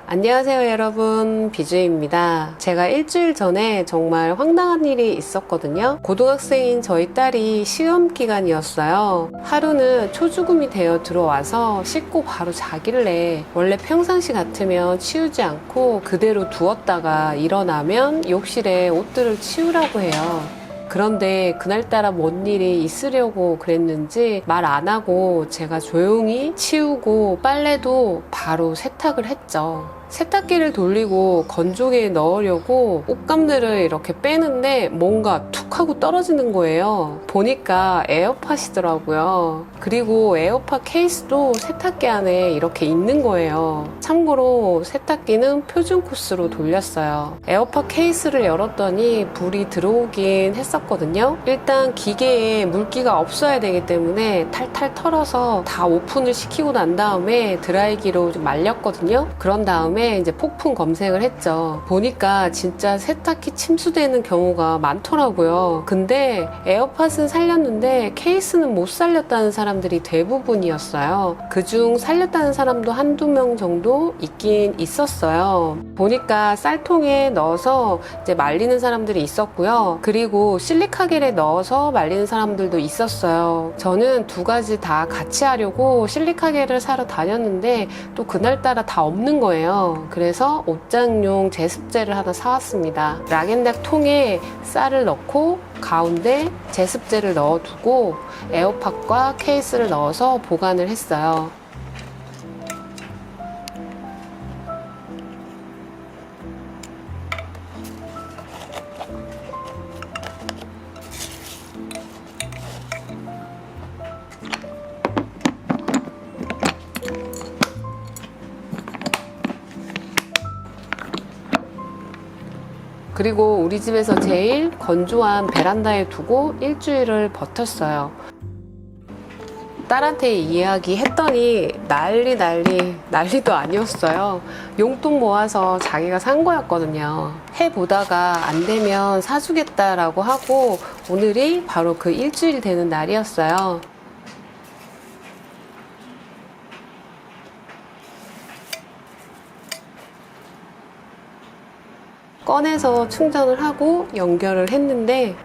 안녕하세요 여러분, 비주입니다. 제가 일주일 전에 정말 황당한 일이 있었거든요. 고등학생인 저희 딸이 시험 기간이었어요. 하루는 초죽음이 되어 들어와서 씻고 바로 자길래 원래 평상시 같으면 치우지 않고 그대로 두었다가 일어나면 욕실에 옷들을 치우라고 해요. 그런데 그날따라 뭔 일이 있으려고 그랬는지 말 안 하고 제가 조용히 치우고 빨래도 바로 세탁을 했죠. 세탁기를 돌리고 건조기에 넣으려고 옷감들을 이렇게 빼는데 뭔가 툭 하고 떨어지는 거예요. 보니까 에어팟이더라고요. 그리고 에어팟 케이스도 세탁기 안에 이렇게 있는 거예요. 참고로 세탁기는 표준 코스로 돌렸어요. 에어팟 케이스를 열었더니 불이 들어오긴 했었거든요. 일단 기계에 물기가 없어야 되기 때문에 탈탈 털어서 다 오픈을 시키고 난 다음에 드라이기로 좀 말렸거든요. 그런 다음에 이제 폭풍 검색을 했죠. 보니까 진짜 세탁기 침수되는 경우가 많더라고요. 근데 에어팟은 살렸는데 케이스는 못 살렸다는 사람들이 대부분이었어요. 그중 살렸다는 사람도 한두 명 정도 있긴 있었어요. 보니까 쌀통에 넣어서 이제 말리는 사람들이 있었고요. 그리고 실리카겔에 넣어서 말리는 사람들도 있었어요. 저는 두 가지 다 같이 하려고 실리카겔을 사러 다녔는데 또 그날따라 다 없는 거예요. 그래서 옷장용 제습제를 하나 사왔습니다. 락앤락 통에 쌀을 넣고 가운데 제습제를 넣어두고 에어팟과 케이스를 넣어서 보관을 했어요. 그리고 우리 집에서 제일 건조한 베란다에 두고 일주일을 버텼어요. 딸한테 이야기 했더니 난리도 아니었어요. 용돈 모아서 자기가 산 거였거든요. 해보다가 안 되면 사주겠다라고 하고 오늘이 바로 그 일주일 되는 날이었어요. 꺼내서 충전을 하고 연결을 했는데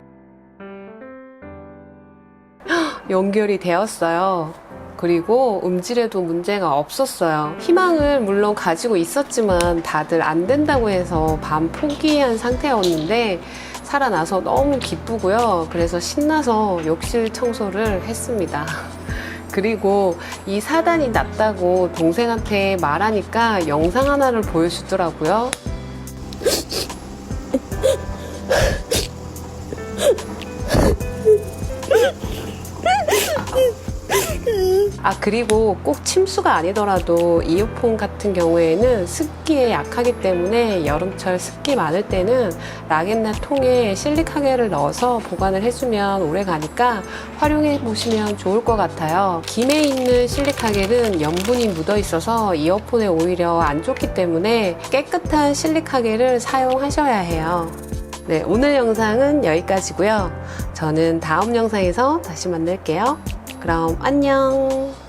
연결이 되었어요. 그리고 음질에도 문제가 없었어요. 희망을 물론 가지고 있었지만 다들 안 된다고 해서 반 포기한 상태였는데 살아나서 너무 기쁘고요. 그래서 신나서 욕실 청소를 했습니다. 그리고 이 사단이 났다고 동생한테 말하니까 영상 하나를 보여주더라고요. 그리고 꼭 침수가 아니더라도 이어폰 같은 경우에는 습기에 약하기 때문에 여름철 습기 많을 때는 락앤락 통에 실리카겔을 넣어서 보관을 해주면 오래 가니까 활용해 보시면 좋을 것 같아요. 김에 있는 실리카겔은 염분이 묻어 있어서 이어폰에 오히려 안 좋기 때문에 깨끗한 실리카겔을 사용하셔야 해요. 네, 오늘 영상은 여기까지고요. 저는 다음 영상에서 다시 만날게요. 그럼 안녕.